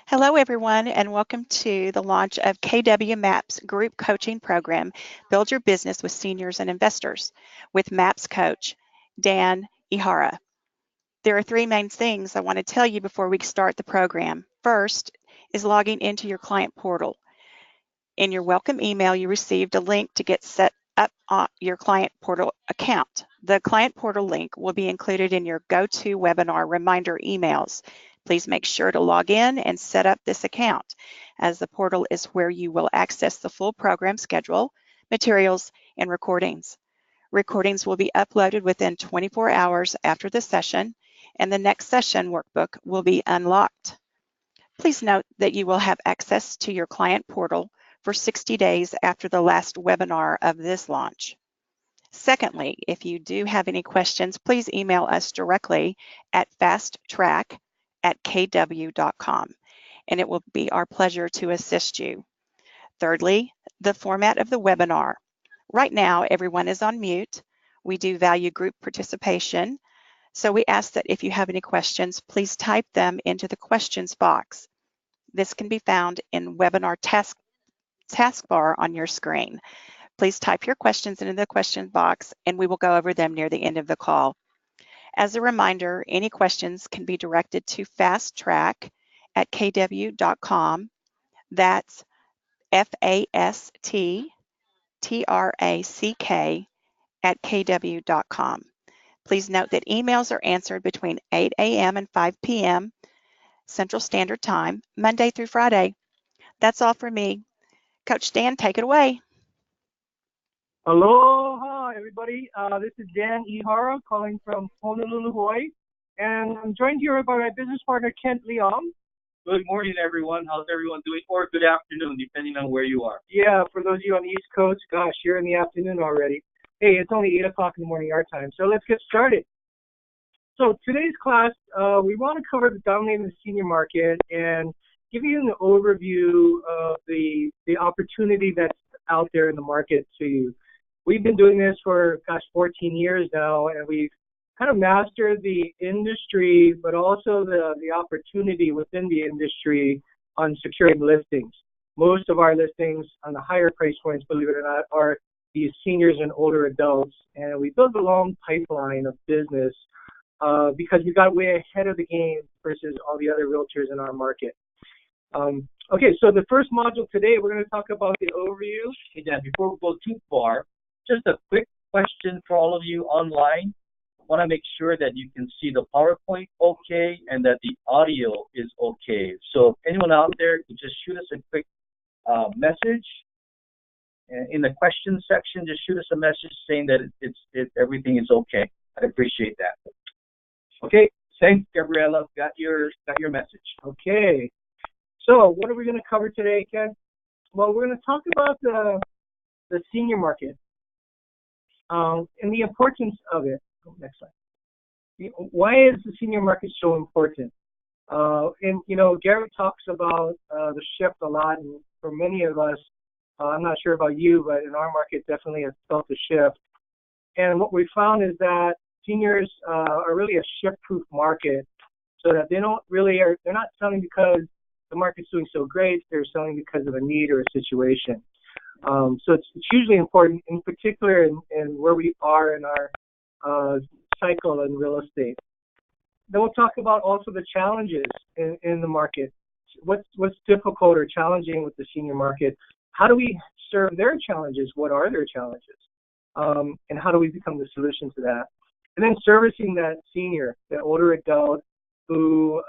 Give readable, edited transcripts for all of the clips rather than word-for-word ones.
Hello, everyone, and welcome to the launch of KW MAP's group coaching program, Build Your Business with Seniors and Investors, with MAP's coach, Dan Ihara. There are three main things I want to tell you before we start the program. First is logging into your client portal. In your welcome email, you received a link to get set up on your client portal account. The client portal link will be included in your GoToWebinar reminder emails. Please make sure to log in and set up this account, as the portal is where you will access the full program schedule, materials, and recordings. Recordings will be uploaded within 24 hours after the session, and the next session workbook will be unlocked. Please note that you will have access to your client portal for 60 days after the last webinar of this launch. Secondly, if you do have any questions, please email us directly at fasttrack@kw.com, and it will be our pleasure to assist you. Thirdly, the format of the webinar. Right now, everyone is on mute. We do value group participation, so we ask that if you have any questions, please type them into the questions box. This can be found in webinar taskbar on your screen. Please type your questions into the question box and we will go over them near the end of the call. As a reminder, any questions can be directed to fasttrack@kw.com. That's fasttrack@kw.com. Please note that emails are answered between 8 a.m. and 5 p.m. Central Standard Time, Monday through Friday. That's all for me. Coach Dan, take it away. Aloha, everybody. This is Dan Ihara calling from Honolulu, Hawaii, and I'm joined here by my business partner, Kent Leong. Good morning, everyone. How's everyone doing? Or good afternoon, depending on where you are. Yeah, for those of you on the East Coast, gosh, you're in the afternoon already. Hey, it's only 8 o'clock in the morning our time, so let's get started. So today's class, we want to cover the dominating the senior market and give you an overview of the opportunity that's out there in the market to you. We've been doing this for, 14 years now, and we've kind of mastered the industry, but also the opportunity within the industry on securing listings. Most of our listings on the higher price points, believe it or not, are these seniors and older adults, and we built a long pipeline of business because we got way ahead of the game versus all the other realtors in our market. Okay, so the first module today, we're going to talk about the overview. Hey, Dan, before we go too far, just a quick question for all of you online. I want to make sure that you can see the PowerPoint okay and that the audio is okay. So if anyone out there could just shoot us a quick message. In the question section, just shoot us a message saying that everything is okay. I'd appreciate that. Okay, thanks, Gabriella. Got your message. Okay. So what are we going to cover today, Ken? Well, we're going to talk about the senior market and the importance of it. Go next slide. Why is the senior market so important? And, Gary talks about the shift a lot, and for many of us, I'm not sure about you, but in our market, definitely has felt the shift. And what we found is that seniors are really a shift-proof market, so that they're not selling because the market's doing so great. They're selling because of a need or a situation. So it's hugely important, in particular in where we are in our cycle in real estate. Then we'll talk about also the challenges in the market. What's difficult or challenging with the senior market? How do we serve their challenges? What are their challenges? And how do we become the solution to that? And then servicing that senior, that older adult who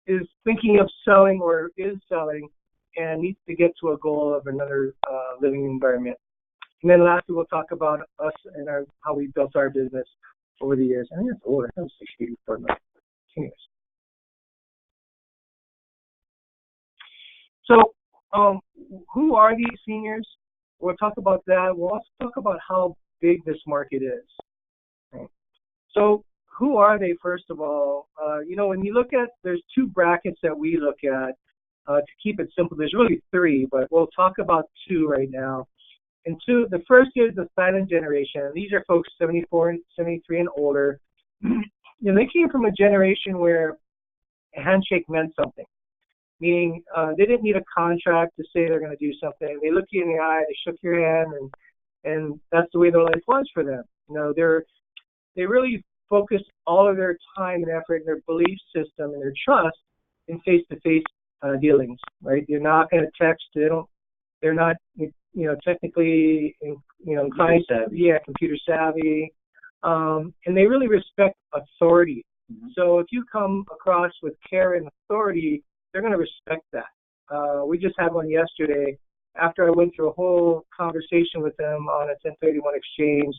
is thinking of selling or is selling and needs to get to a goal of another living environment. And then lastly, we'll talk about us and how we built our business over the years. I think it's older. I was 60 before my seniors. So who are these seniors? We'll talk about that. We'll also talk about how big this market is. Okay. So who are they, first of all? When you look at, there's two brackets that we look at. To keep it simple, there's really three, but we'll talk about two right now. And the first is the silent generation. These are folks 74 and 73 and older. They came from a generation where a handshake meant something. Meaning, they didn't need a contract to say they're going to do something. They looked you in the eye, they shook your hand, and that's the way their life was for them. They really focused all of their time and effort and their belief system and their trust in face-to-face dealings, right? They're not going to text. They're not, technically, inclined. Computer savvy. And they really respect authority. Mm-hmm. So if you come across with care and authority, they're going to respect that. We just had one yesterday. After I went through a whole conversation with them on a 1031 exchange,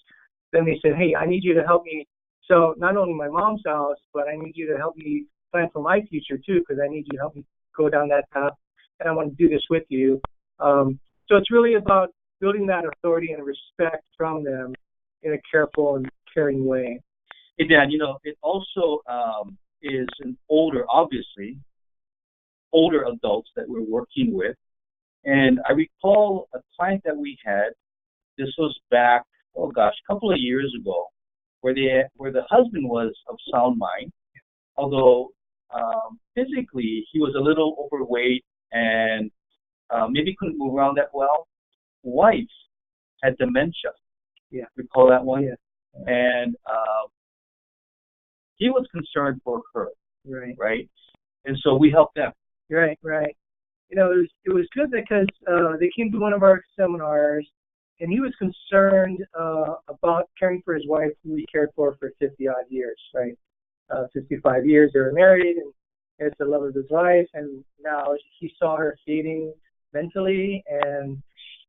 then they said, hey, I need you to help me. So not only my mom's house, but I need you to help me plan for my future too, because I need you to help me go down that path, and I want to do this with you. So it's really about building that authority and respect from them in a careful and caring way. Hey, Dan, it also is obviously older adults that we're working with. And I recall a client that we had, this was back, a couple of years ago, where the husband was of sound mind, although physically he was a little overweight and maybe couldn't move around that well. Wife had dementia. Yeah. Recall that one? Yeah. And he was concerned for her. Right? And so we helped them. Right. It was good because they came to one of our seminars, and he was concerned about caring for his wife, who he cared for 50-odd years, right? 55 years they were married, and it's the love of his life, and now he saw her fading mentally, and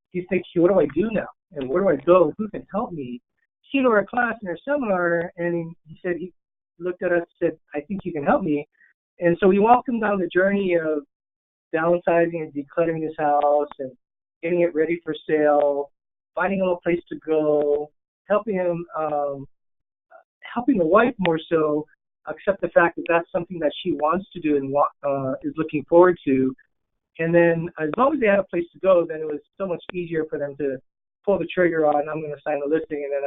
he's thinking, what do I do now? And where do I go? Who can help me? He came to our class in our seminar, and he looked at us and said, I think you can help me. And so we walked him down the journey of downsizing and decluttering his house and getting it ready for sale, finding a place to go, helping him, helping the wife more so accept the fact that that's something that she wants to do and is looking forward to. And then as long as they had a place to go, then it was so much easier for them to pull the trigger on, I'm going to sign the listing, and then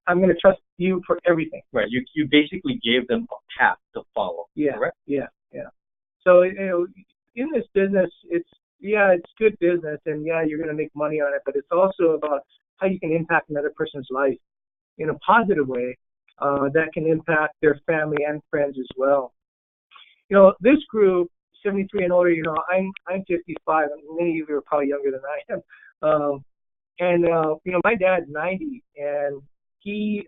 I'm going to trust you for everything. Right. You basically gave them a path to follow. Yeah. Correct? Yeah. So, in this business, it's good business, and you're going to make money on it, but it's also about how you can impact another person's life in a positive way that can impact their family and friends as well. This group, 73 and older, I'm 55, and many of you are probably younger than I am. My dad's 90, and he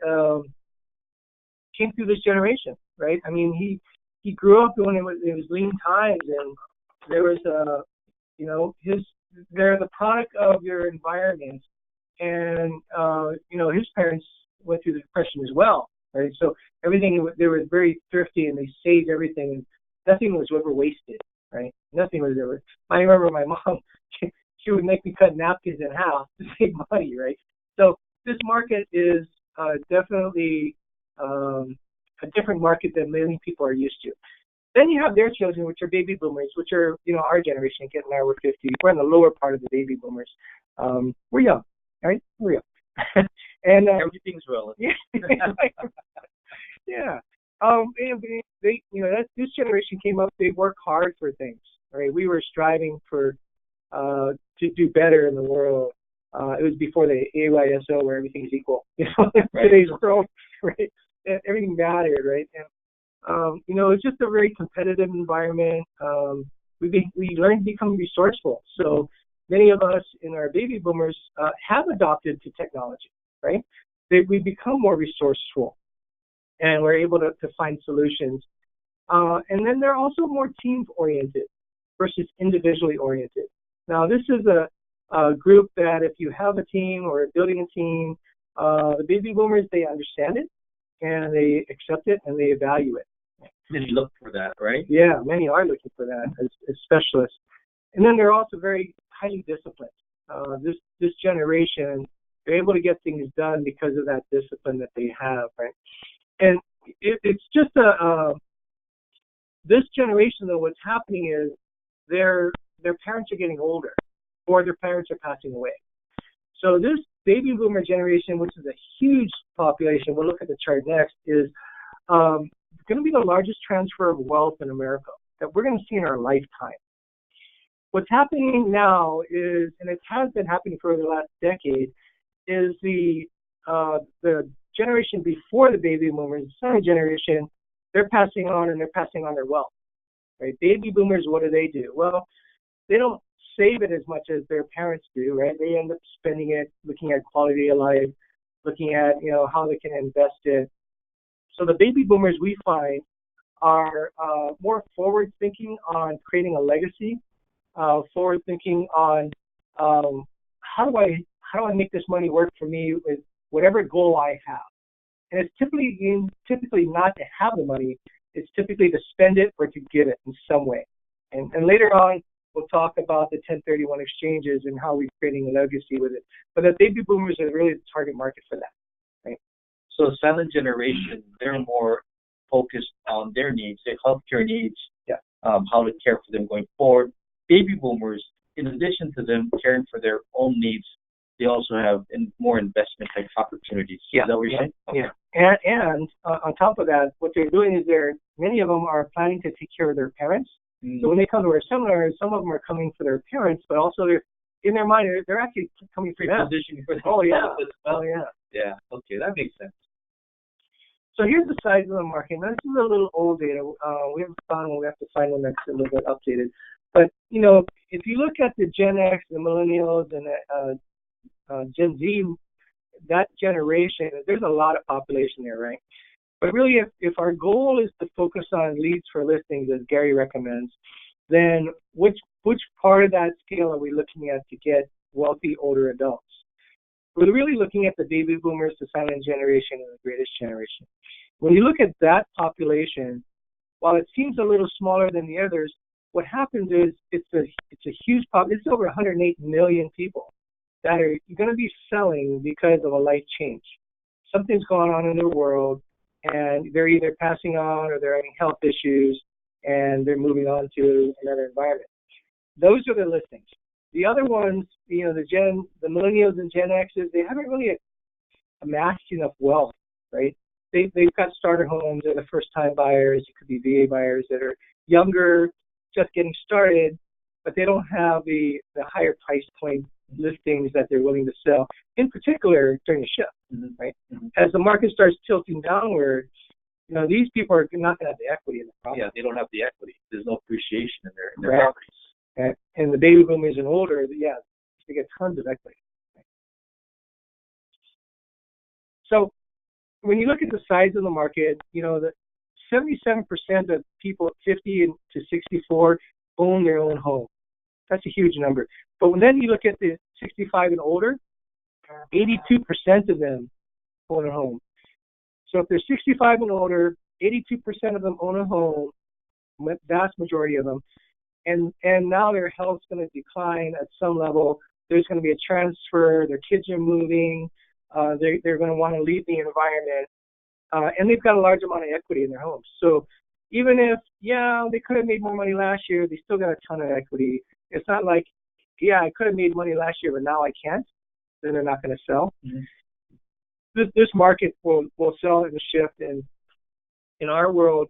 came through this generation, right? I mean, he grew up when it was lean times, and there was they're the product of your environment, and his parents went through the Depression as well, right? So they were very thrifty, and they saved everything, and nothing was ever wasted, right? Nothing was ever. I remember my mom, she would make me cut napkins in half to save money, right? So this market is definitely a different market than many people are used to. Then you have their children, which are baby boomers, which are, our generation. Kit and I were 50. We're in the lower part of the baby boomers. We're young, right? We're young. And everything's relative. Yeah. This generation came up. They work hard for things, right? We were striving to do better in the world. It was before the AYSO, where everything's equal. Today's world, right? Everything mattered, right? And it's just a very competitive environment. We learned to become resourceful. So many of us in our baby boomers have adopted to technology, right? We become more resourceful, and we're able to find solutions. And then they're also more team-oriented versus individually oriented. Now, this is a group that if you have a team or building a team, the baby boomers, they understand it, and they accept it, and they value it. Many look for that, right? Yeah, many are looking for that as specialists. And then they're also very highly disciplined. This generation, they're able to get things done because of that discipline that they have, right? And it's just this generation, though, what's happening is their parents are getting older, or their parents are passing away. So this baby boomer generation, which is a huge population, we'll look at the chart next, is going to be the largest transfer of wealth in America that we're going to see in our lifetime. What's happening now is, and it has been happening for the last decade, is the generation before the baby boomers, the silent generation, they're passing on their wealth. Right? Baby boomers, what do? Well, they don't save it as much as their parents do, right? They end up spending it, looking at quality of life, looking at, how they can invest it. So the baby boomers, we find, are more forward thinking on creating a legacy, forward thinking on how do I make this money work for me with whatever goal I have. And it's typically not to have the money. It's typically to spend it or to give it in some way. And later on, we'll talk about the 1031 exchanges and how we're creating a legacy with it. But the baby boomers are really the target market for that. Right? So silent generation, they're more focused on their needs, their healthcare needs, yeah. How to care for them going forward. Baby boomers, in addition to them caring for their own needs, they also have more investment type opportunities. Yeah. Is that what you're saying? Okay. Yeah. And on top of that, what they're doing is many of them are planning to take care of their parents. Mm. So when they come to our seminars, some of them are coming for their parents, but also they're in their mind they're actually coming for them. Positioning for oh yeah. Oh yeah. Yeah. Okay, that makes sense. So here's the size of the market. Now, this is a little old data. We have to find one that's a little bit updated. But if you look at the Gen X, the Millennials, and the Gen Z, that generation, there's a lot of population there, right? But really, if our goal is to focus on leads for listings, as Gary recommends, then which part of that scale are we looking at to get wealthy older adults? We're really looking at the baby boomers, the silent generation, and the greatest generation. When you look at that population, while it seems a little smaller than the others, what happens is it's a huge population. It's over 108 million people that are going to be selling because of a life change. Something's going on in their world, and they're either passing on or they're having health issues, and they're moving on to another environment. Those are the listings. The other ones, the millennials and Gen X's, they haven't really amassed enough wealth, right? They've got starter homes. They're the first-time buyers. It could be VA buyers that are younger, just getting started, but they don't have the higher price point listings that they're willing to sell, in particular during the shift, right? Mm-hmm. As the market starts tilting downward, these people are not going to have the equity in the property. Yeah, they don't have the equity. There's no appreciation in their properties. And the baby boomers and older, they get tons of equity. So when you look at the size of the market, the 77% of people 50 to 64 own their own home. That's a huge number. But then you look at the 65 and older, 82% of them own a home. So if they're 65 and older, 82% of them own a home, vast majority of them, and now their health's going to decline at some level. There's going to be a transfer. Their kids are moving. They're going to want to leave the environment. And they've got a large amount of equity in their homes. So even if, they could have made more money last year, they still got a ton of equity. It's not like, I could have made money last year, but now I can't. Then they're not going to sell. Mm-hmm. This market will sell in the shift. And in our world,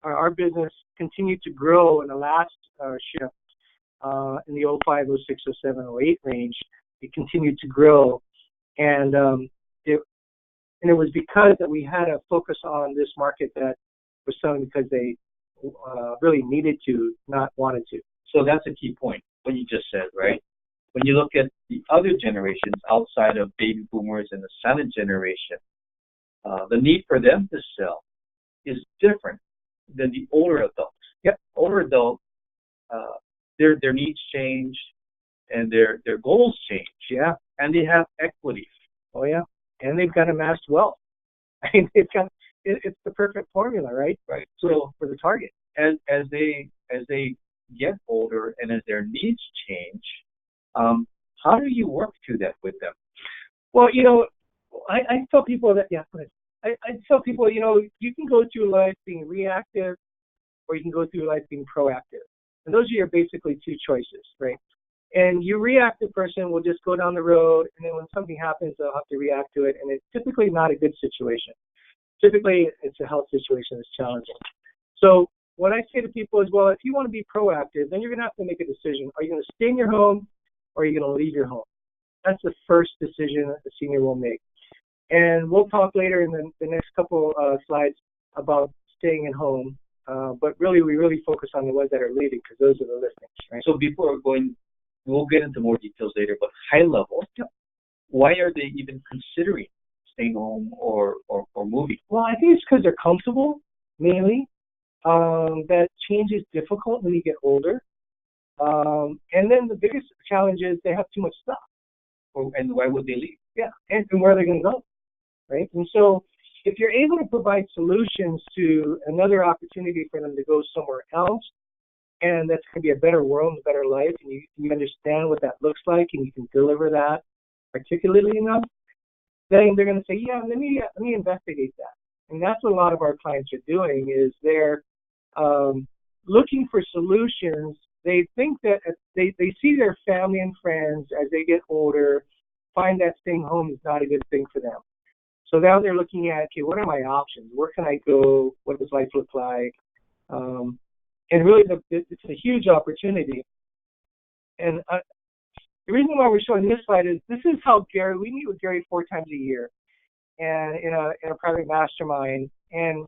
our business continued to grow in the last shift, in the 05, 06, 07, 08 range. It continued to grow. And it was because that we had a focus on this market that was selling because they really needed to, not wanted to. So that's a key point, what you just said, right? When you look at the other generations outside of baby boomers and the silent generation, the need for them to sell is different than the older adults. Yep. Older adults, their needs change and their goals change. Yeah. And they have equity. Oh yeah. And they've got amassed wealth. I mean, it's the perfect formula, right? Right. So for the target. As they get older and as their needs change, how do you work through that with them? Well, I tell people that, go ahead. I tell people, you can go through life being reactive or you can go through life being proactive. And those are your basically two choices, right? And your reactive person will just go down the road, and then when something happens, they'll have to react to it, and it's typically not a good situation. typically it's a health situation that's challenging. So what I say to people is, well, if you want to be proactive, then you're going to have to make a decision. Are you going to stay in your home or are you going to leave your home? That's the first decision that the senior will make. And we'll talk later in the next couple slides about staying at home. But really, we really focus on the ones that are leaving because those are the listings, right? So before going, we'll get into more details later, but high level, why are they even considering staying home or moving? Well, I think it's because they're comfortable, mainly. That change is difficult when you get older. And then the biggest challenge is they have too much stuff. And why would they leave? Yeah, and where are they going to go, right? And so if you're able to provide solutions to another opportunity for them to go somewhere else, and that's going to be a better world and a better life, and you understand what that looks like, and you can deliver that articulately enough, then they're going to say, yeah, let me investigate that. And that's what a lot of our clients are doing is they're looking for solutions. They think that they see their family and friends as they get older, find that staying home is not a good thing for them. So now they're looking at, okay, what are my options? Where can I go? What does life look like? And really, it's a huge opportunity. And the reason why we're showing this slide is this is how we meet with Gary 4 times a year, and in a private mastermind. And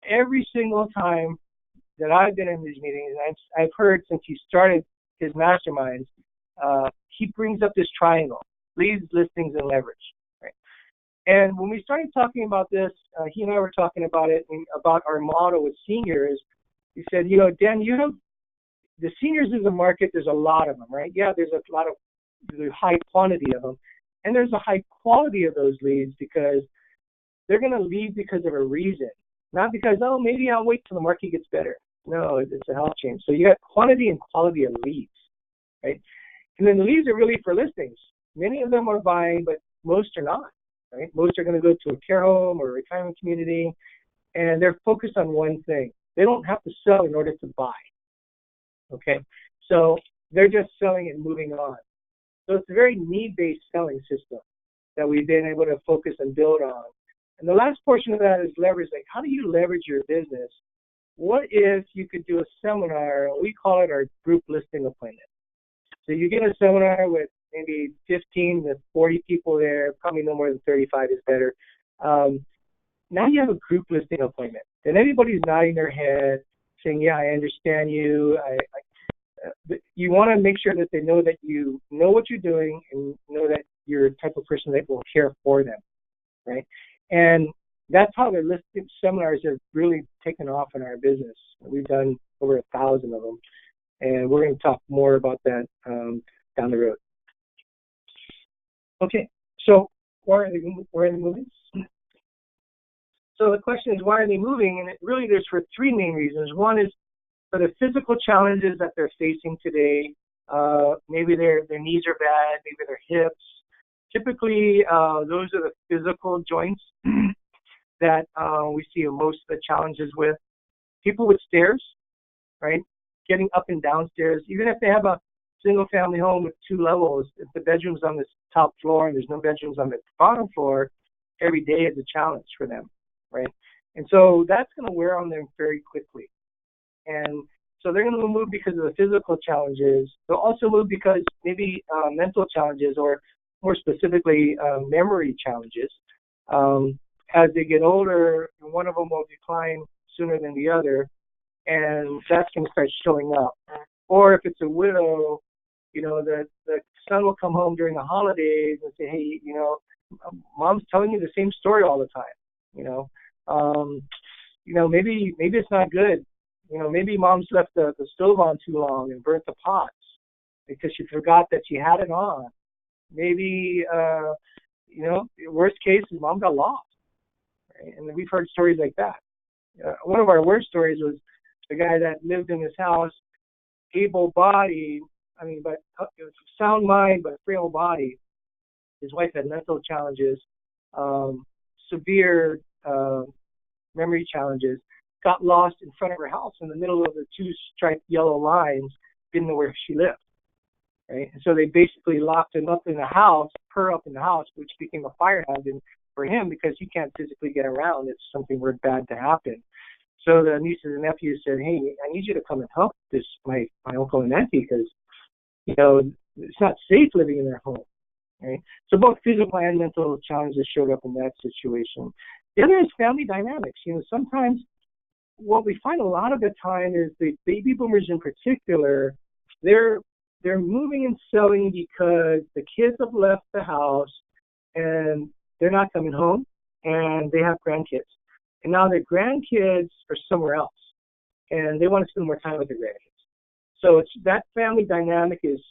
every single time that I've been in these meetings, I've heard since he started his masterminds, he brings up this triangle: leads, listings, and leverage. Right? And when we started talking about this, he and I were talking about it, and about our model with seniors. He said, Dan, you have the seniors in the market. There's a lot of them, right? Yeah, there's a high quantity of them, and there's a high quality of those leads because they're going to leave because of a reason, not because, oh, maybe I'll wait till the market gets better. No, it's a health change. So you got quantity and quality of leads, right? And then the leads are really for listings. Many of them are buying, but most are not, right? Most are going to go to a care home or a retirement community, and they're focused on one thing. They don't have to sell in order to buy, okay? So they're just selling and moving on. So it's a very need-based selling system that we've been able to focus and build on. And the last portion of that is leverage. Like, how do you leverage your business? What if you could do a seminar? We call it our group listing appointment. So you get a seminar with maybe 15 to 40 people there, probably no more than 35 is better. Now you have a group listing appointment. And everybody's nodding their head, saying, yeah, I understand you. You want to make sure that they know that you know what you're doing and know that you're the type of person that will care for them, right? And that's how the listing seminars have really taken off in our business. We've done over 1,000 of them, and we're going to talk more about that down the road. Okay, so why are they moving? So the question is, why are they moving? And there's for 3 main reasons. One is for the physical challenges that they're facing today. Maybe their knees are bad, maybe their hips. Typically, those are the physical joints that we see most of the challenges with. People with stairs, right? Getting up and down stairs. Even if they have a single-family home with 2 levels, if the bedroom's on the top floor and there's no bedrooms on the bottom floor, every day is a challenge for them, right? And so that's going to wear on them very quickly. And so they're going to move because of the physical challenges. They'll also move because maybe mental challenges, or more specifically, memory challenges. As they get older, one of them will decline sooner than the other, and that's going to start showing up. Or if it's a widow, the son will come home during the holidays and say, hey, mom's telling you the same story all the time. Maybe it's not good. Maybe mom's left the stove on too long and burnt the pots because she forgot that she had it on. Maybe, worst case is mom got lost. Right? And we've heard stories like that. One of our worst stories was the guy that lived in his house, able-bodied, but sound mind, but frail body. His wife had mental challenges, severe memory challenges, got lost in front of her house in the middle of the 2 striped yellow lines, didn't know where she lived. Right? And so they basically locked her up in the house, which became a fire hazard, for him because he can't physically get around. It's something weird bad to happen. So the nieces and nephews said, hey, I need you to come and help my uncle and auntie because, it's not safe living in their home. Right? So both physical and mental challenges showed up in that situation. The other is family dynamics. Sometimes what we find a lot of the time is the baby boomers in particular, they're moving and selling because the kids have left the house and they're not coming home and they have grandkids. And now their grandkids are somewhere else and they want to spend more time with their grandkids. So it's that family dynamic is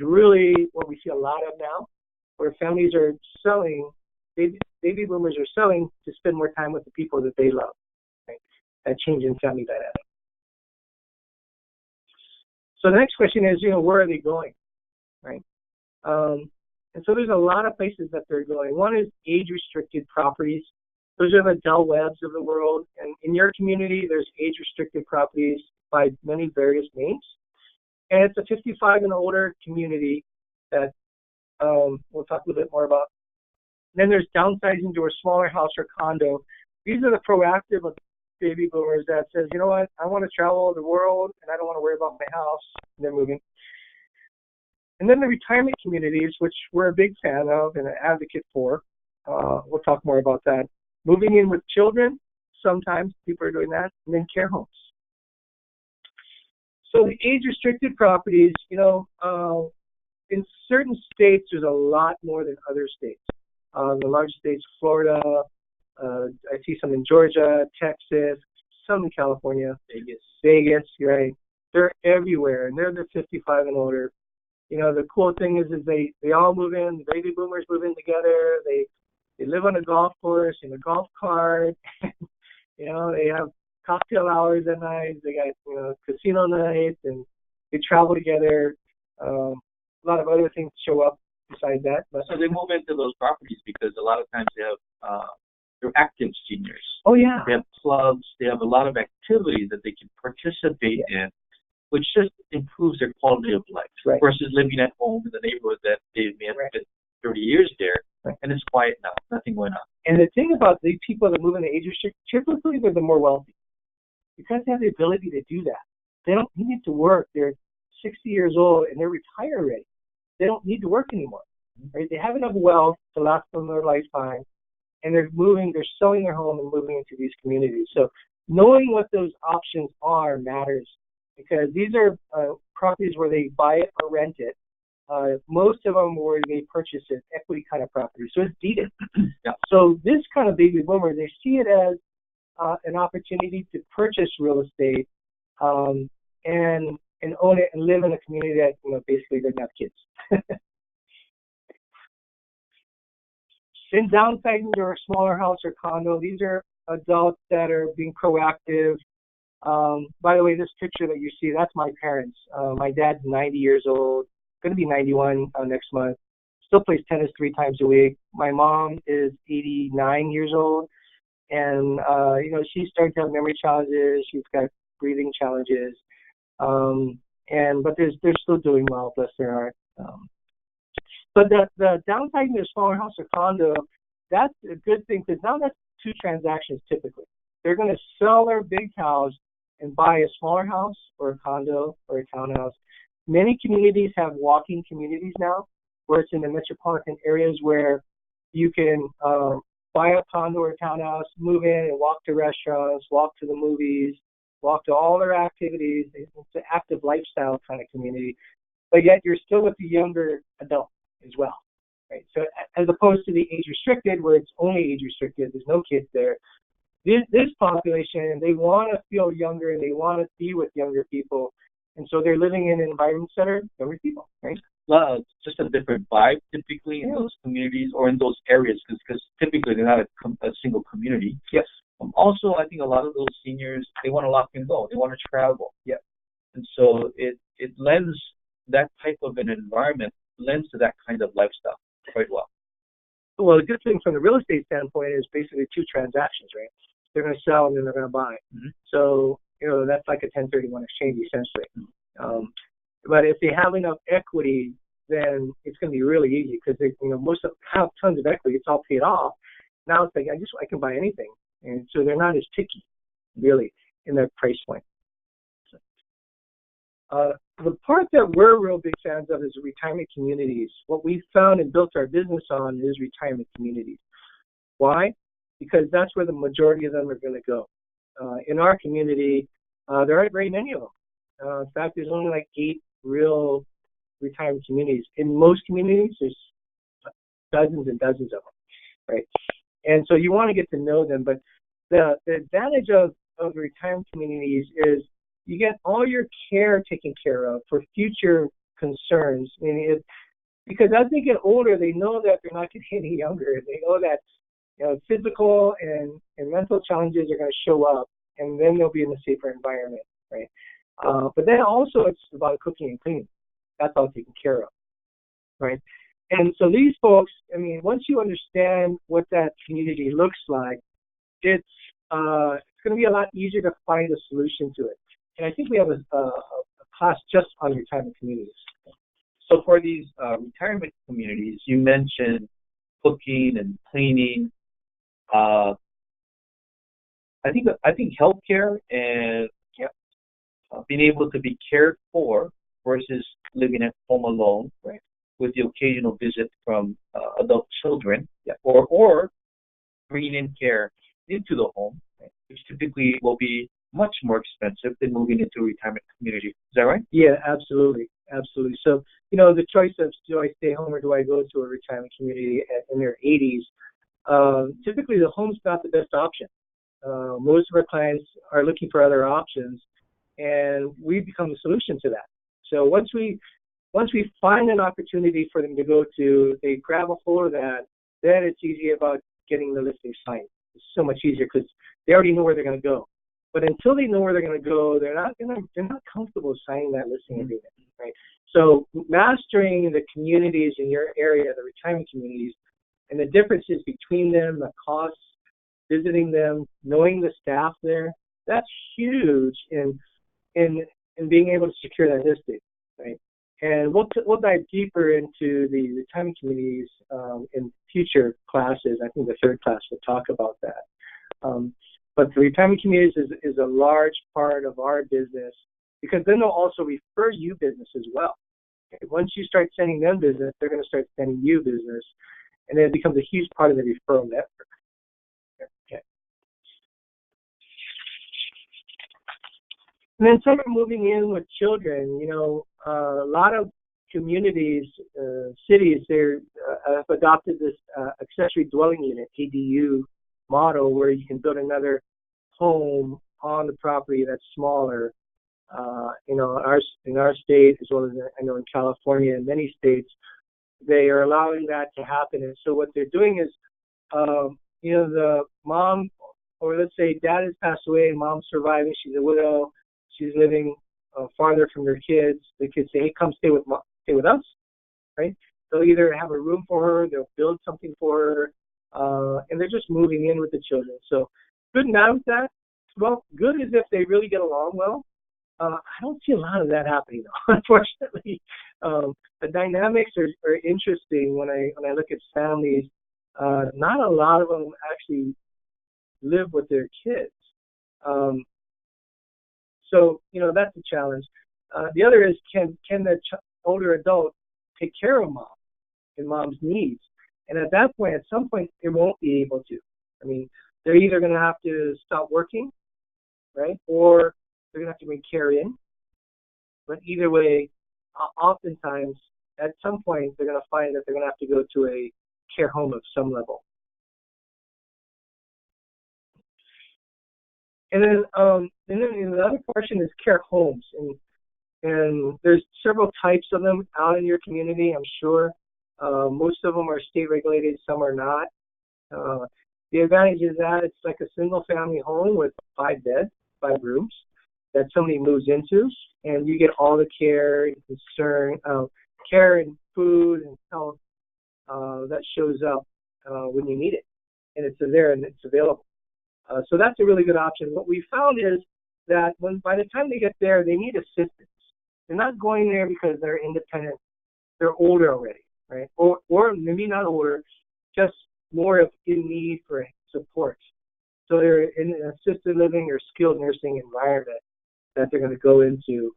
really what we see a lot of now, where families are selling, baby boomers are selling to spend more time with the people that they love. Right? That change in family dynamic. So the next question is, where are they going, right? And so there's a lot of places that they're going. One is age-restricted properties. Those are the Del Webbs of the world. And in your community, there's age-restricted properties by many various names. And it's a 55 and older community that we'll talk a little bit more about. Then there's downsizing to a smaller house or condo. These are the proactive baby boomers that says, you know what, I want to travel the world and I don't want to worry about my house. And they're moving. And then the retirement communities, which we're a big fan of and an advocate for. We'll talk more about that. Moving in with children, sometimes people are doing that, and then care homes. So the age-restricted properties, in certain states, there's a lot more than other states. The largest states, Florida, I see some in Georgia, Texas, some in California. Vegas, right. They're everywhere, and they're the 55 and older. The cool thing is they all move in. The baby boomers move in together. They live on a golf course in a golf cart. They have cocktail hours at night. They got casino nights, and they travel together. A lot of other things show up besides that. But so they move into those properties because a lot of times they're active seniors. Oh yeah. They have clubs. They have a lot of activities that they can participate in, which just improves their quality of life. Right. Versus living at home in the neighborhood that they may have been 30 years there, and it's quiet now, nothing going on. And the thing about the people that move in the age restrict, typically they're the more wealthy because they have the ability to do that. They don't need to work. They're 60 years old and they're retired already. They don't need to work anymore. Right? They have enough wealth to last them their lifetime, and they're selling their home and moving into these communities. So knowing what those options are matters because these are properties where they buy it or rent it. Most of them where they purchase it, equity kind of property. So it's deeded. Yeah. So this kind of baby boomer, they see it as an opportunity to purchase real estate and own it and live in a community that basically doesn't have kids. Then downsizing to a smaller house or condo. These are adults that are being proactive. By the way, this picture that you see, that's my parents. My dad's 90 years old, going to be 91 next month. Still plays tennis 3 times a week. My mom is 89 years old, and she started to have memory challenges. She's got breathing challenges, but they're still doing well, bless their heart. But the downsizing to a smaller house or condo, that's a good thing because now that's 2 transactions typically. They're going to sell their big house and buy a smaller house or a condo or a townhouse. Many communities have walking communities now, where it's in the metropolitan areas where you can buy a condo or a townhouse, move in and walk to restaurants, walk to the movies, walk to all their activities. It's an active lifestyle kind of community, but yet you're still with the younger adult as well. Right? So as opposed to the age restricted, where it's only age restricted, there's no kids there. This population, they want to feel younger and they want to be with younger people. And so they're living in environments that are younger people, right? Just a different vibe typically in those communities or in those areas because typically they're not a single community. Yes. Also, I think a lot of those seniors, they want to lock and go. They want to travel. Yeah. And so it lends that type of an environment, lends to that kind of lifestyle quite well. Well, the good thing from the real estate standpoint is basically 2 transactions, right? They're going to sell and then they're going to buy. Mm-hmm. So, that's like a 1031 exchange essentially. Mm-hmm. But if they have enough equity, then it's going to be really easy because they, most of them have tons of equity. It's all paid off. Now it's like I can buy anything, and so they're not as picky, really, in their price point. The part that we're real big fans of is retirement communities. What we've found and built our business on is retirement communities. Why? Because that's where the majority of them are going to go. In our community, there aren't very many of them. In fact, there's only like 8 real retirement communities. In most communities, there's dozens and dozens of them, right? And so you want to get to know them. But the advantage of retirement communities is you get all your care taken care of for future concerns. I mean, because as they get older, they know that they're not getting any younger. They know that physical and mental challenges are going to show up, and then they'll be in a safer environment, right? But then also it's about cooking and cleaning. That's all taken care of, right? And so these folks, I mean, once you understand what that community looks like, it's going to be a lot easier to find a solution to it. And I think we have a class just on retirement communities. So for these retirement communities, you mentioned cooking and cleaning. I think healthcare and being able to be cared for versus living at home alone, right, with the occasional visit from adult children, or bringing in care into the home, right, which typically will be much more expensive than moving into a retirement community. Is that right? Yeah, absolutely. Absolutely. So, the choice of do I stay home or do I go to a retirement community in their 80s, typically the home's not the best option. Most of our clients are looking for other options, and we become the solution to that. So once we find an opportunity for them to go to, they grab a hold of that, then it's easy about getting the listing signed. It's so much easier because they already know where they're going to go. But until they know where they're going to go, they're not comfortable signing that listing agreement, right? So mastering the communities in your area, the retirement communities, and the differences between them, the costs, visiting them, knowing the staff there, that's huge in being able to secure that listing, right? And we'll dive deeper into the retirement communities in future classes. I think the third class will talk about that. But the retirement communities is a large part of our business because then they'll also refer you business as well. Okay? Once you start sending them business, they're going to start sending you business, and then it becomes a huge part of the referral network. Okay. And then some are moving in with children. A lot of communities, cities, they have adopted this accessory dwelling unit, ADU, model where you can build another home on the property that's smaller. In our state, as well as I know in California and many states, they are allowing that to happen. And so what they're doing is, the mom, or let's say dad has passed away and mom's surviving, she's a widow, she's living farther from their kids. The kids say, hey, come stay with us, right? They'll either have a room for her, they'll build something for her, and they're just moving in with the children. So good and bad with that. Well, good is if they really get along well. I don't see a lot of that happening, though, unfortunately. The dynamics are interesting when I look at families. Not a lot of them actually live with their kids. So that's a challenge. The other is can the older adult take care of mom and mom's needs? And at that point, at some point, they won't be able to. I mean, they're either going to have to stop working, right, or they're going to have to bring care in. But either way, oftentimes, at some point, they're going to find that they're going to have to go to a care home of some level. And then the other portion is care homes, and there's several types of them out in your community, I'm sure. Most of them are state regulated, some are not. The advantage is that it's like a single family home with 5 beds, 5 rooms that somebody moves into, and you get all the care and concern, care and food and health that shows up when you need it, and it's there and it's available. So that's a really good option. What we found is that by the time they get there, they need assistance. They're not going there because they're independent. They're older already, right? Or maybe not older, just more of in need for support. So they're in an assisted living or skilled nursing environment that they're going to go into.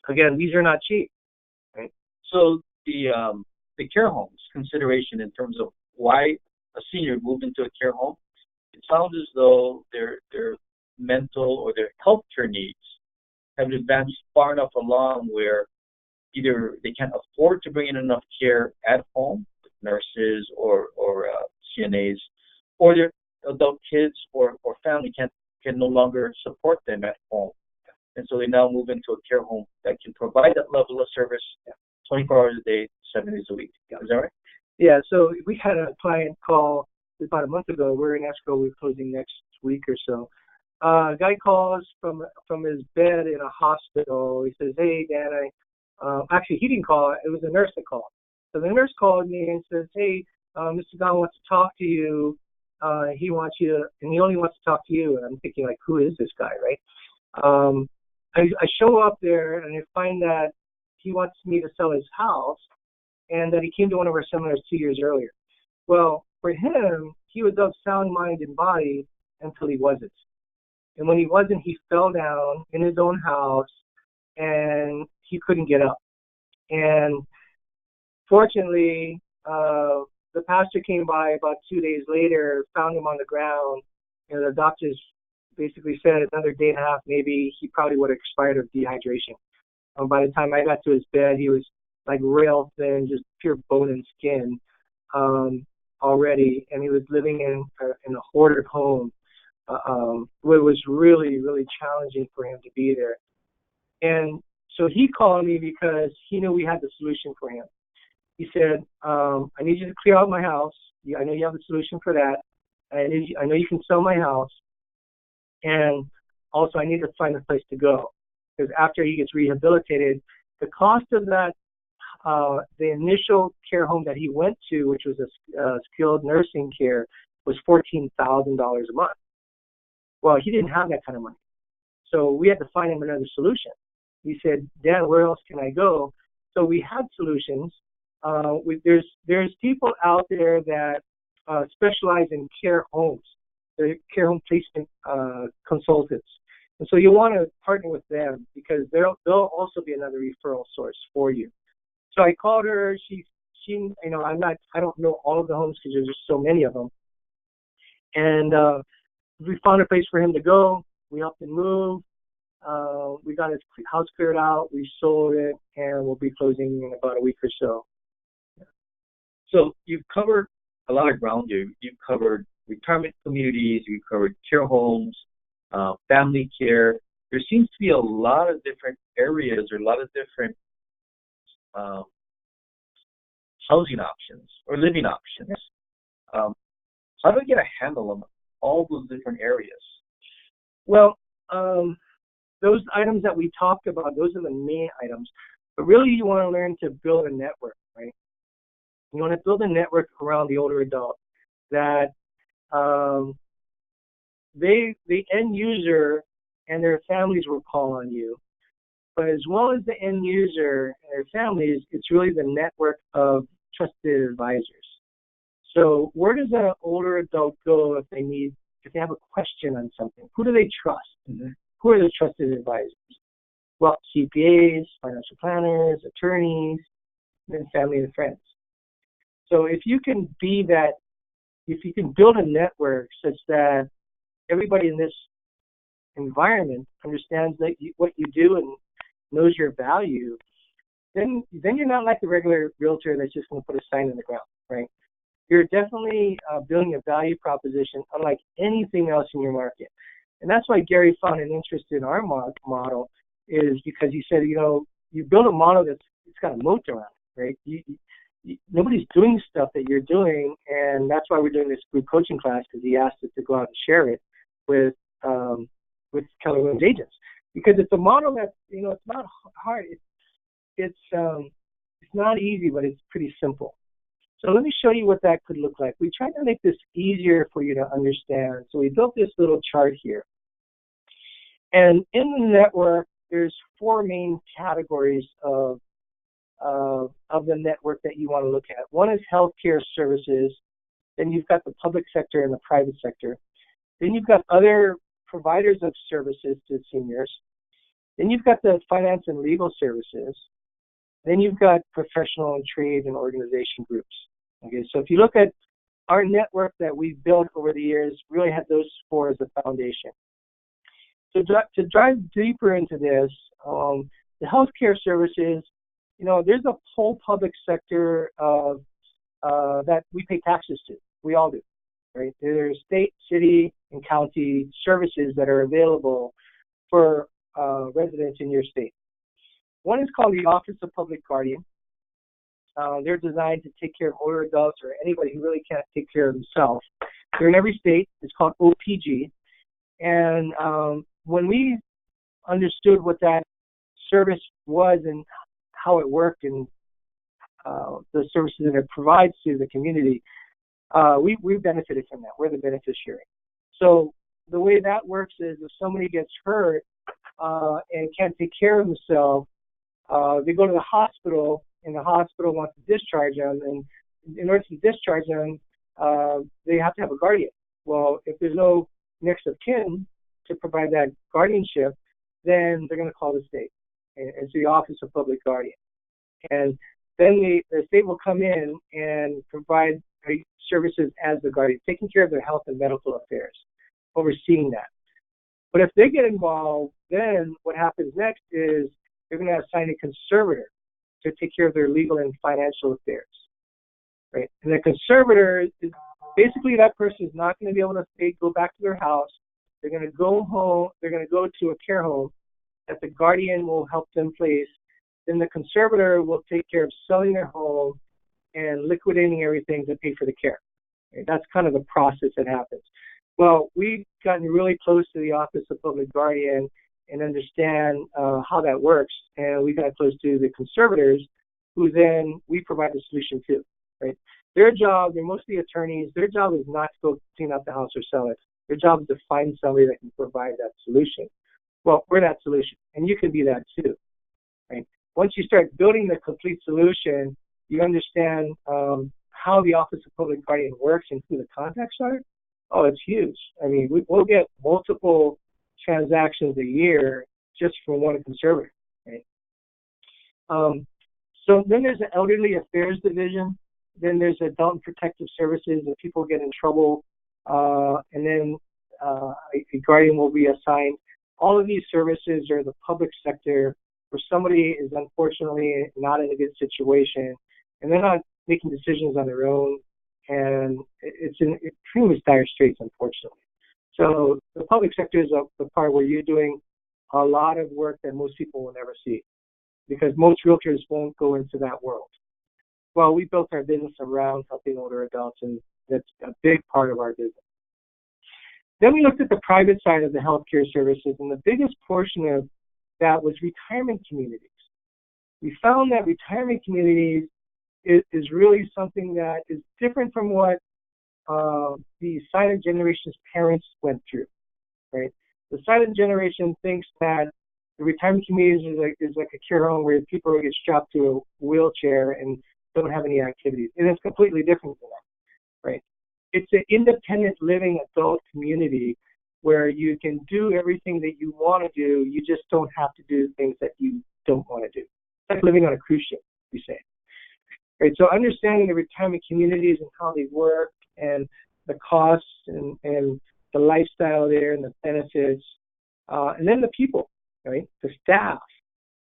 Again, these are not cheap, right? So the care homes consideration in terms of why a senior moved into a care home, it sounds as though their mental or their healthcare needs have advanced far enough along where either they can't afford to bring in enough care at home, with nurses or CNAs, or their adult kids or family can no longer support them at home. And so they now move into a care home that can provide that level of service 24 hours a day, 7 days a week. Is that right? Yeah, so we had a client call about a month ago. We're in escrow. We're closing next week or so. A guy calls from his bed in a hospital. He says, "Hey, Dan, actually, he didn't call. It was a nurse that called. So the nurse called me and says, "Hey, Mr. Don wants to talk to you. He wants you to, and he only wants to talk to you." And I'm thinking, like, who is this guy, right? I show up there and I find that he wants me to sell his house and that he came to one of our seminars 2 years earlier. Well, for him, he was of sound mind and body until he wasn't. And when he wasn't, he fell down in his own house and he couldn't get up. And fortunately, the pastor came by about 2 days later, found him on the ground, and the doctors basically said another day and a half, maybe he probably would have expired of dehydration. By the time I got to his bed, he was like rail thin, just pure bone and skin already, and he was living in a hoarded home. It was really, really challenging for him to be there. And so he called me because he knew we had the solution for him. He said, "I need you to clear out my house. I know you have a solution for that. I know you can sell my house. And also I need to find a place to go. Because after he gets rehabilitated, the cost of that, the initial care home that he went to, which was a skilled nursing care, was $14,000 a month. Well, he didn't have that kind of money. So we had to find him another solution. He said, "Dan, where else can I go?" So we had solutions. There's people out there that specialize in care homes. They're care home placement consultants. And so you want to partner with them because they'll also be another referral source for you. So I called her. She I don't know all of the homes because there's just so many of them. And we found a place for him to go. We helped him move. We got his house cleared out. We sold it, and we'll be closing in about a week or so. So you've covered a lot of ground here. You've covered retirement communities. You've covered care homes, family care. There seems to be a lot of different areas or a lot of different housing options or living options. How do I get a handle on all those different areas? Well, those items that we talked about, those are the main items. But really, you want to learn to build a network, right? You want to build a network around the older adult that the end user and their families will call on you. But as well as the end user and their families, it's really the network of trusted advisors. So where does an older adult go if they have a question on something? Who do they trust? Mm-hmm. Who are the trusted advisors? Well, CPAs, financial planners, attorneys, and family and friends. So if you can build a network such that everybody in this environment understands that what you do and knows your value, then you're not like the regular realtor that's just going to put a sign in the ground, right? You're definitely building a value proposition unlike anything else in your market. And that's why Gary found an interest in our model, is because he said, you build a model it's got a moat around it, right? Nobody's doing stuff that you're doing, and that's why we're doing this group coaching class, because he asked us to go out and share it with Keller Williams agents, because it's a model that it's not hard. It's not easy, but it's pretty simple. So let me show you what that could look like. We tried to make this easier for you to understand. So we built this little chart here, and in the network, there's 4 main categories of the network that you want to look at. One is healthcare services. Then you've got the public sector and the private sector. Then you've got other providers of services to seniors. Then you've got the finance and legal services. Then you've got professional and trade and organization groups. Okay, so if you look at our network that we've built over the years, really had those four as a foundation. So to dive deeper into this, the healthcare services, there's a whole public sector of that we pay taxes to. We all do, right? There's state, city, and county services that are available for residents in your state. One is called the Office of Public Guardian. They're designed to take care of older adults or anybody who really can't take care of themselves. They're in every state. It's called OPG. And when we understood what that service was and how it worked and the services that it provides to the community, we've benefited from that. We're the beneficiary. So the way that works is if somebody gets hurt and can't take care of themselves, they go to the hospital, and the hospital wants to discharge them. And in order to discharge them, they have to have a guardian. Well, if there's no next of kin to provide that guardianship, then they're going to call the state. And it's the Office of Public Guardian. And then the state will come in and provide services as the guardian, taking care of their health and medical affairs, overseeing that. But if they get involved, then what happens next is they're going to assign a conservator to take care of their legal and financial affairs, right? And the conservator is basically that person is not going to be able to go back to their house. They're going to go home. They're going to go to a care home that the guardian will help them place. Then the conservator will take care of selling their home and liquidating everything to pay for the care. Right? That's kind of the process that happens. Well, we've gotten really close to the Office of Public Guardian and understand how that works. And we got close to the conservators, who then we provide the solution to, right? Their job, they're mostly attorneys, their job is not to go clean out the house or sell it. Their job is to find somebody that can provide that solution. Well, we're that solution, and you can be that too, right? Once you start building the complete solution, you understand how the Office of Public Guardian works and who the contacts are. Oh, it's huge. I mean, we'll get multiple transactions a year just from one conservator, right? So then there's the Elderly Affairs Division. Then there's Adult and Protective Services if people get in trouble. And then a guardian will be assigned. All of these services are the public sector where somebody is unfortunately not in a good situation and they're not making decisions on their own. And it's in pretty much dire straits, unfortunately. So the public sector is the part where you're doing a lot of work that most people will never see because most realtors won't go into that world. Well, we built our business around helping older adults, and that's a big part of our business. Then we looked at the private side of the healthcare services, and the biggest portion of that was retirement communities. We found that retirement communities is really something that is different from what the silent generation's parents went through, right? The silent generation thinks that the retirement community is like a care home where people get strapped to a wheelchair and don't have any activities. And it's completely different than that, right? It's an independent living adult community where you can do everything that you want to do. You just don't have to do things that you don't want to do. It's like living on a cruise ship, we say. Right, so understanding the retirement communities and how they work and the costs and the lifestyle there and the benefits, and then the people, right, the staff,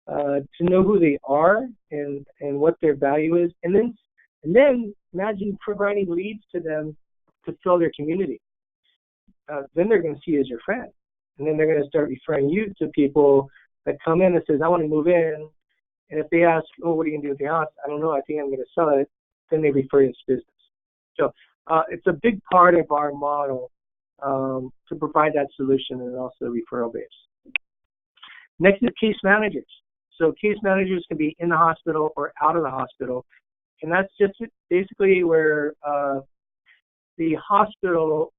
to know who they are and what their value is, and then imagine providing leads to them to fill their community. Then they're going to see you as your friend, and then they're going to start referring you to people that come in and says, I want to move in. And if they ask, oh, what are you going to do with the house? I don't know. I think I'm going to sell it. Then they refer you to business. So it's a big part of our model to provide that solution and also referral base. Next is case managers. So case managers can be in the hospital or out of the hospital. And that's just basically where the hospital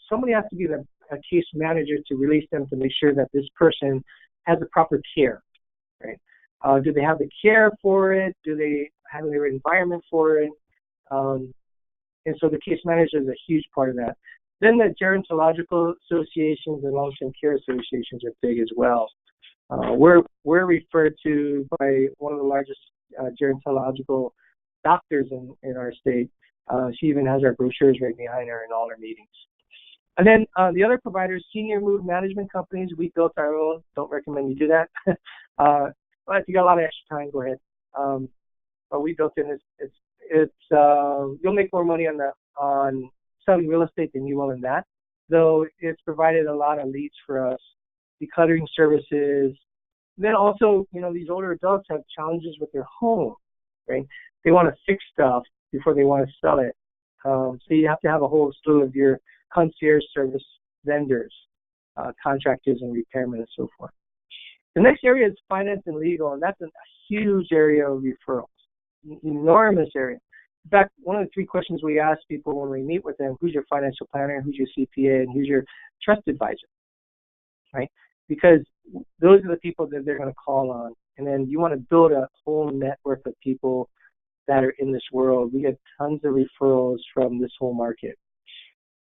somebody has to be a case manager to release them to make sure that this person has the proper care. Right? Do they have the care for it? Do they have the environment for it? And so the case manager is a huge part of that. Then the gerontological associations and long-term care associations are big as well. We're referred to by one of the largest gerontological doctors in our state. She even has our brochures right behind her in all our meetings. And then the other providers, senior mood management companies, we built our own. Don't recommend you do that. But if you got a lot of extra time, go ahead. But we built in you'll make more money on selling real estate than you will in that. Though it's provided a lot of leads for us, decluttering services. Then also, these older adults have challenges with their home, right? They want to fix stuff before they want to sell it. So you have to have a whole slew of your concierge service vendors, contractors and repairmen and so forth. The next area is finance and legal, and that's a huge area of referrals, enormous area. In fact, one of the 3 questions we ask people when we meet with them, who's your financial planner, who's your CPA, and who's your trust advisor, right? Because those are the people that they're going to call on. And then you want to build a whole network of people that are in this world. We get tons of referrals from this whole market.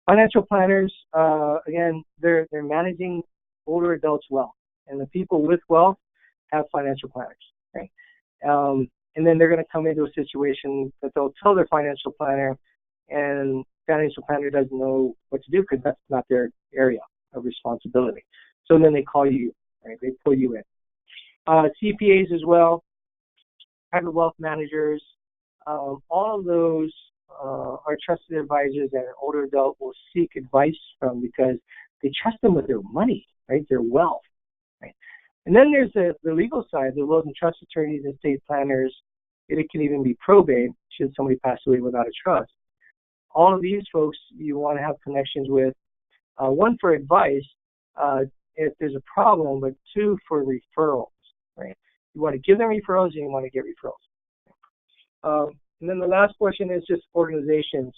Financial planners, again, they're managing older adults' wealth. And the people with wealth have financial planners, right? And then they're going to come into a situation that they'll tell their financial planner, and financial planner doesn't know what to do because that's not their area of responsibility. So then they call you, right? They pull you in. CPAs as well, private wealth managers, all of those are trusted advisors that an older adult will seek advice from because they trust them with their money, right? Their wealth, right? And then there's the legal side, the wills and trust attorneys, estate planners. It can even be probate should somebody pass away without a trust. All of these folks you want to have connections with, one for advice if there's a problem, but 2 for referrals, right? You want to give them referrals and you want to get referrals. And then the last portion is just organizations,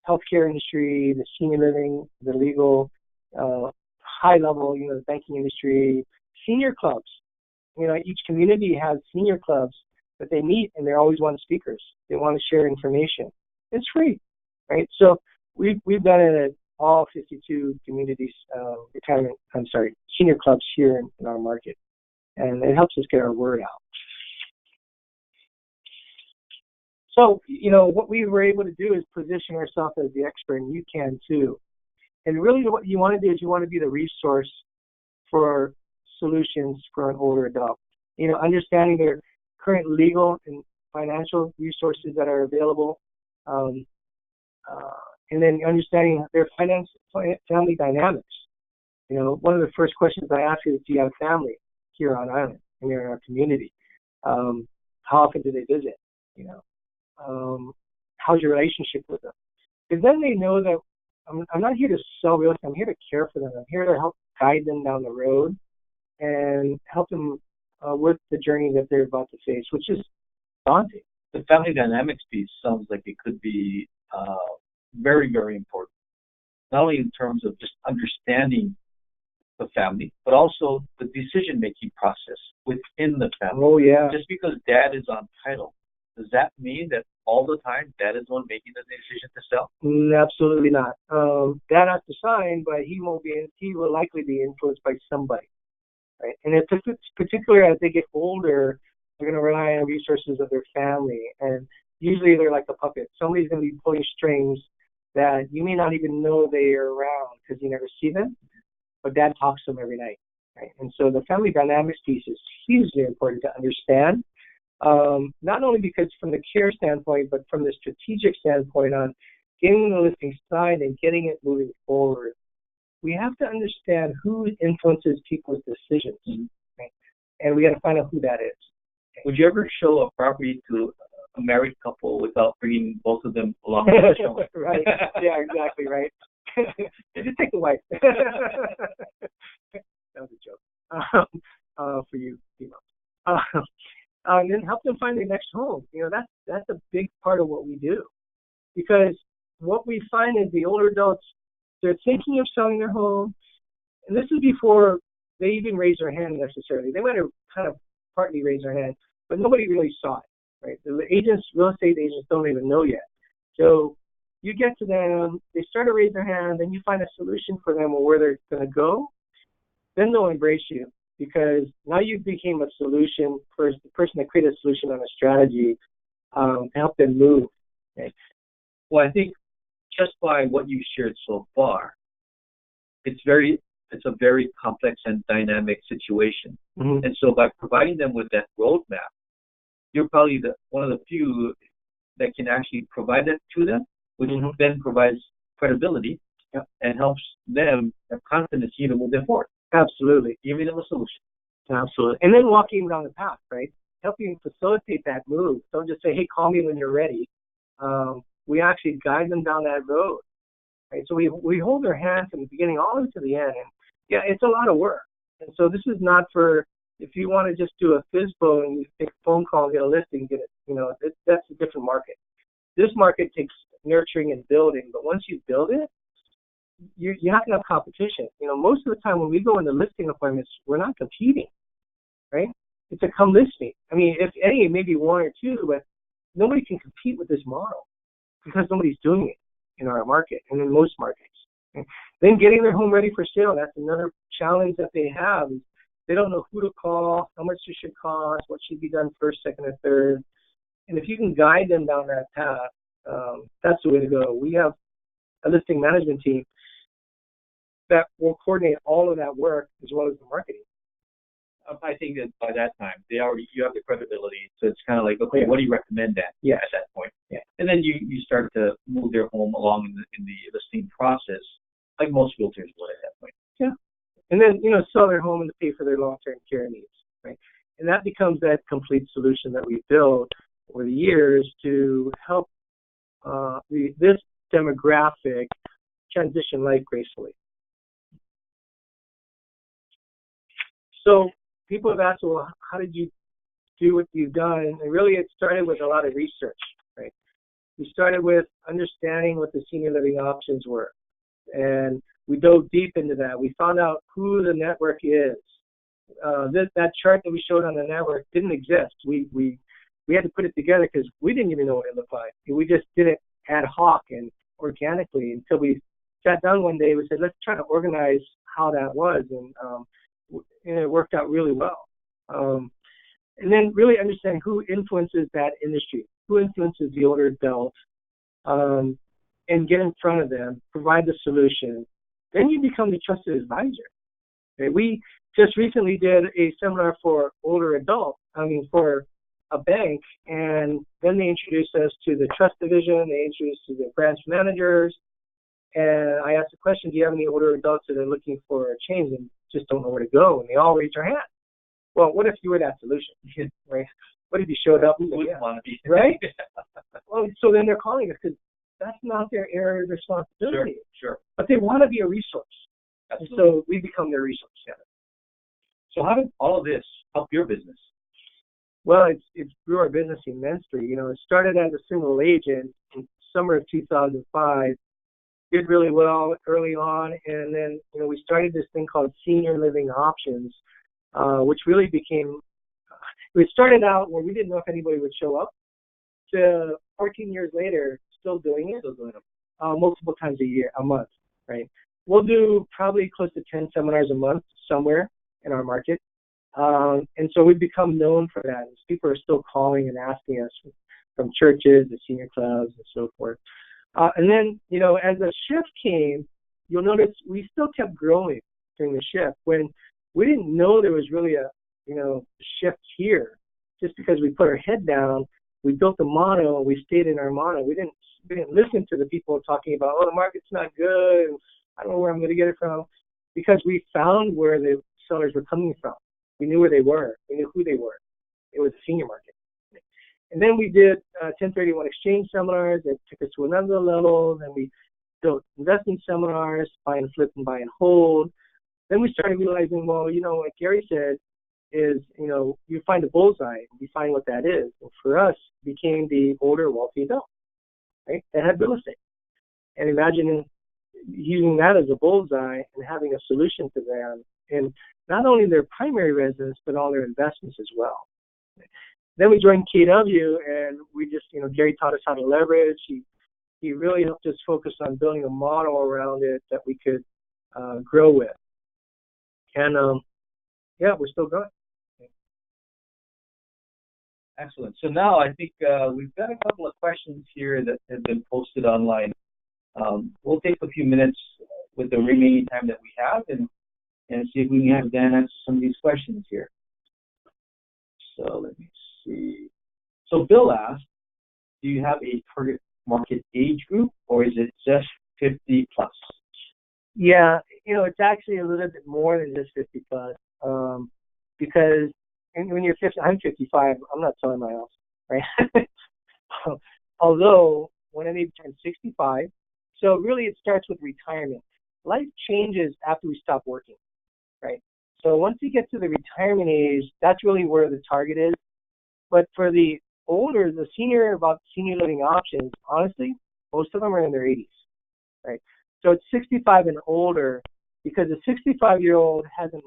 healthcare industry, the senior living, the legal, high level, the banking industry, senior clubs. Each community has senior clubs that they meet and they always want speakers. They want to share information. It's free, right? So we've done it at all 52 communities, senior clubs here in our market. And it helps us get our word out. So, what we were able to do is position ourselves as the expert, and you can too. And really what you want to do is you want to be the resource for solutions for an older adult. Understanding their current legal and financial resources that are available, and then understanding their family dynamics. One of the first questions I ask is, do you have family here on island and in our community? How often do they visit? How's your relationship with them? Because then they know that I'm not here to sell real estate. I'm here to care for them. I'm here to help guide them down the road and help them with the journey that they're about to face, which is daunting. The family dynamics piece sounds like it could be very, very important, not only in terms of just understanding the family, but also the decision-making process within the family. Oh, yeah. Just because dad is on title, does that mean that all the time dad is the one making the decision to sell? Absolutely not. Dad has to sign, but he will likely be influenced by somebody, right? And it's particularly as they get older, they're going to rely on resources of their family, and usually they're like a puppet. Somebody's going to be pulling strings that you may not even know they are around because you never see them, but dad talks to them every night, right? And so the family dynamics piece is hugely important to understand. Not only because from the care standpoint, but from the strategic standpoint on getting the listing signed and getting it moving forward. We have to understand who influences people's decisions, right? And we got to find out who that is. Would you ever show a property to a married couple without bringing both of them along with the show? Right. Yeah, exactly, right. Just take the wife. That was a joke for you females. And then help them find their next home. That's a big part of what we do. Because what we find is the older adults, they're thinking of selling their home, and this is before they even raise their hand necessarily. They might have kind of partly raised their hand, but nobody really saw it, right? The agents, real estate agents don't even know yet. So you get to them, they start to raise their hand, then you find a solution for them or where they're going to go, then they'll embrace you because now you became a solution for the person that created a solution on a strategy to help them move. Okay. Well, I think just by what you shared so far, it's a very complex and dynamic situation. Mm-hmm. And so by providing them with that roadmap, you're probably one of the few that can actually provide that to them, which Mm-hmm. then provides credibility and helps them have confidence to move them forward. Absolutely. Giving them a solution. Absolutely. And then walking down the path, right? Helping facilitate that move. Don't just say, hey, call me when you're ready. We actually guide them down that road. Right? So we hold their hand from the beginning all the way to the end. And yeah, it's a lot of work. And so this is not for, if you want to just do a FISBO and you take a phone call and get a listing, get it, that's a different market. This market takes nurturing and building, but once you build it, you're not going to have competition. Most of the time when we go into listing appointments, we're not competing, right? It's a come list me. I mean, if any, maybe one or two, but nobody can compete with this model because nobody's doing it in our market and in most markets. Okay? Then getting their home ready for sale, that's another challenge that they have. They don't know who to call, how much it should cost, what should be done first, second, or third. And if you can guide them down that path, that's the way to go. We have a listing management team that will coordinate all of that work as well as the marketing. I think that by that time, you have the credibility. So it's kind of like, okay, what do you recommend at that point? Yeah. And then you start to move their home along in the listing process, like most realtors would at that point. Yeah. And then, sell their home and pay for their long-term care needs, right? And that becomes that complete solution that we build over the years to help this demographic transition life gracefully. So people have asked, well, how did you do what you've done? And really it started with a lot of research, right? We started with understanding what the senior living options were. And we dove deep into that. We found out who the network is. That chart that we showed on the network didn't exist. We had to put it together because we didn't even know what it looked like. We just did it ad hoc and organically until we sat down one day. We said, let's try to organize how that was. And it worked out really well. And then really understanding who influences that industry, who influences the older adult, and get in front of them, provide the solution. Then you become the trusted advisor. Okay? We just recently did a seminar for for a bank, and then they introduced us to the trust division, they introduced us to the branch managers, and I asked the question, do you have any older adults that are looking for a change and just don't know where to go? And they all raised their hand. Well, what if you were that solution? Right? What if you showed up and said, yeah, right? Well, so then they're calling us because that's not their area of responsibility. Sure. But they want to be a resource. And so we become their resource. Yeah. So how did all of this help your business? Well, it's grew our business immensely. It started as a single agent in summer of 2005. Did really well early on, and then we started this thing called Senior Living Options, which really became. It started out where we didn't know if anybody would show up. To 14 years later, still doing it, multiple times a month, right? We'll do probably close to 10 seminars a month somewhere in our market. And so we've become known for that. People are still calling and asking us from churches, the senior clubs, and so forth. And then, as the shift came, you'll notice we still kept growing during the shift when we didn't know there was really a, shift here. Just because we put our head down, we built a model, we stayed in our model. We didn't listen to the people talking about, the market's not good, and I don't know where I'm going to get it from, because we found where the sellers were coming from. We knew where they were. We knew who they were. It was the senior market. And then we did 1031 exchange seminars that took us to another level. Then we built investment seminars, buy and flip and buy and hold. Then we started realizing, like Gary said, is, you find a bullseye, you find what that is. And for us, it became the older, wealthy adult, right? That had real estate. And imagine using that as a bullseye and having a solution to them, and not only their primary residence, but all their investments as well. Then we joined KW, and we just, Gary taught us how to leverage. He he really helped us focus on building a model around it that we could grow with. And yeah, we're still going. Excellent. So now I think we've got a couple of questions here that have been posted online. We'll take a few minutes with the remaining time that we have and see if we can have Dan answer some of these questions here. So let me see. So Bill asked, do you have a target market age group, or is it just 50 plus? Yeah, it's actually a little bit more than just 50 plus, because when you're 50, I'm 55, I'm not selling my house, right? Although, when I need to turn 65, so really it starts with retirement. Life changes after we stop working, right? So once you get to the retirement age, that's really where the target is. But for the older, the senior living options, honestly, most of them are in their 80s, right? So it's 65 and older, because a 65-year-old has an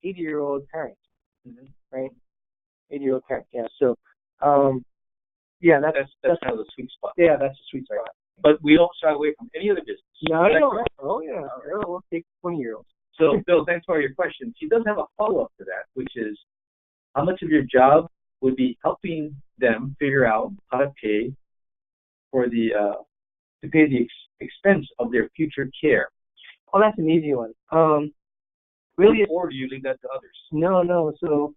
80-year-old parent, right? 80-year-old parent, yeah. So, yeah, that's kind of the sweet spot. Yeah, that's the sweet spot. But we don't shy away from any other business. No, I know. Oh, yeah. Right. We'll take 20-year-olds. So, Bill, thanks for all your questions. He does have a follow-up to that, which is, how much of your job would be helping them figure out how to pay for the expense of their future care? Oh, that's an easy one. Really, or do you leave that to others? No. So,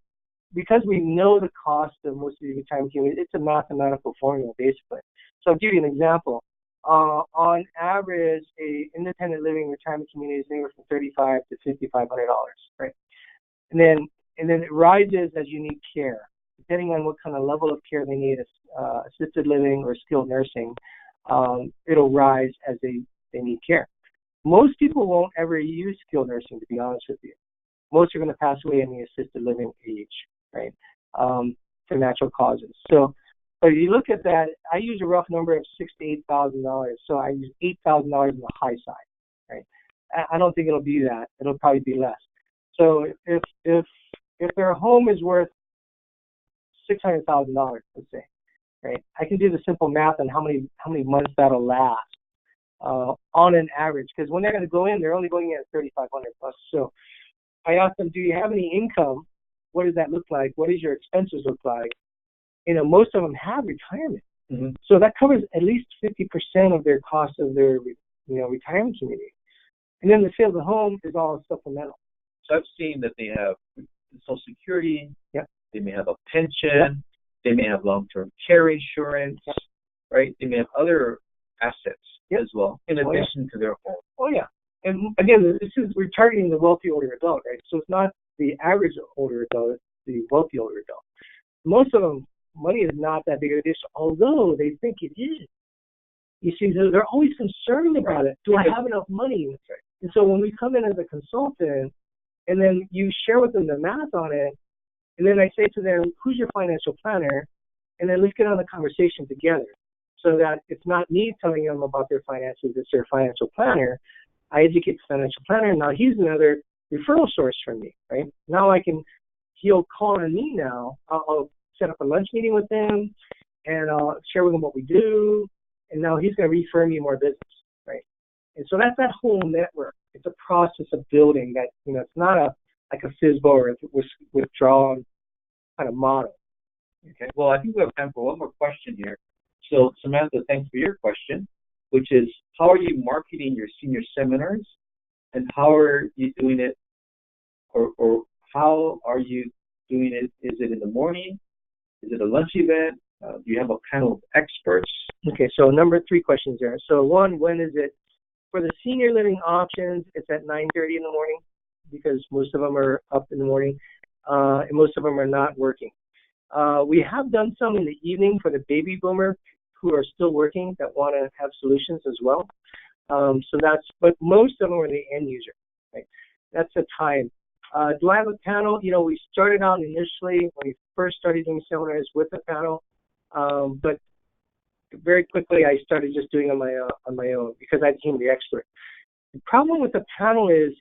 because we know the cost of most of the retirement communities, it's a mathematical formula, basically. So I'll give you an example. On average, a independent living retirement community is anywhere from $3,500 to $5,500, right? And then it rises as you need care, depending on what kind of level of care they need, assisted living or skilled nursing. It'll rise as they need care. Most people won't ever use skilled nursing, to be honest with you. Most are going to pass away in the assisted living age, right, for natural causes. So, but if you look at that, I use a rough number of $6,000 to $8,000. So I use $8,000 on the high side, right? I don't think it'll be that. It'll probably be less. So if their home is worth $600,000, let's say, right, I can do the simple math on how many months that'll last on an average. Because when they're going to go in, they're only going in at $3,500 plus. So I ask them, do you have any income? What does that look like? What does your expenses look like? Most of them have retirement. Mm-hmm. So that covers at least 50% of their cost of their, retirement community. And then the sale of the home is all supplemental. So I've seen that they have Social Security. Yep. They may have a pension. Yep. They may have long-term care insurance. Yep. Right? They may have other assets as well, in addition to their home. Oh, yeah. And again, we're targeting the wealthy older adult, right? So it's not the average older adult, it's the wealthy older adult. Most of them, money is not that big of an issue, although they think it is. You see, they're always concerned about it. Do I have enough money? Right. And so when we come in as a consultant, and then you share with them the math on it, and then I say to them, who's your financial planner? And then let's get on the conversation together, so that it's not me telling them about their finances, it's their financial planner. I educate the financial planner, and now he's another referral source for me, right? Now he'll call on me now. I'll set up a lunch meeting with him, and I'll share with him what we do, and now he's going to refer me more business, right? And so that's that whole network. It's a process of building that, it's not like a FSBO or a withdrawn kind of model. Okay, well, I think we have time for one more question here. So, Samantha, thanks for your question, which is, how are you marketing your senior seminars, and how are you doing it, or how are you doing it? Is it in the morning? Is it a lunch event? Do you have a panel of experts? Okay, so number 3 questions there. So one, when is it? For the senior living options, it's at 9:30 in the morning, because most of them are up in the morning, and most of them are not working. We have done some in the evening for the baby boomer who are still working that want to have solutions as well. But most of them are the end user, right? That's the time. Do I have a panel? We started out initially when we first started doing seminars with a panel, but very quickly I started just doing on my own because I became the expert. The problem with the panel is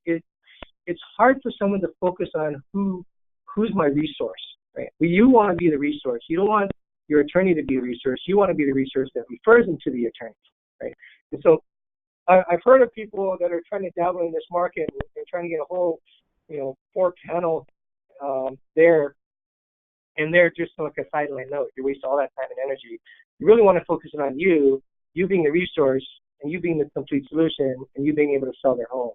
it's hard for someone to focus on who's my resource, right? Well, you want to be the resource. You don't want your attorney to be the resource. You want to be the resource that refers them to the attorney. right? And so I've heard of people that are trying to dabble in this market and trying to get a whole, 4-panel there, and they're just like a sideline note. You waste all that time and energy. You really want to focus on you being the resource, and you being the complete solution, and you being able to sell their home.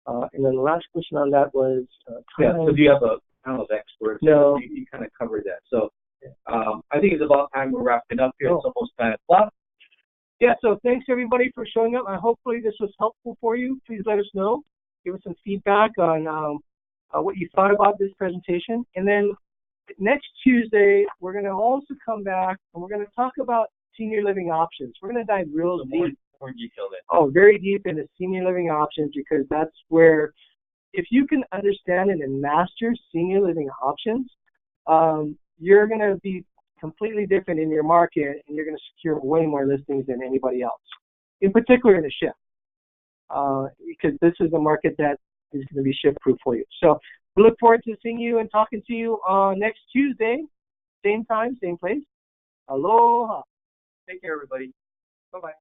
And then the last question on that was, so do you have a panel of experts? No. You kind of covered that. So I think it's about time we're wrapping up here. It's almost 9 o'clock. Yeah, so thanks everybody for showing up. Hopefully this was helpful for you. Please let us know. Give us some feedback on what you thought about this presentation. And then next Tuesday, we're going to also come back and we're going to talk about senior living options. We're going to dive real deep. More detail then. Oh, very deep into senior living options, because that's where, if you can understand it and master senior living options, you're going to be completely different in your market, and you're going to secure way more listings than anybody else, in particular in the shift, because this is a market that is going to be shift proof for you. So we look forward to seeing you and talking to you next Tuesday, same time, same place. Aloha. Take care, everybody. Bye-bye.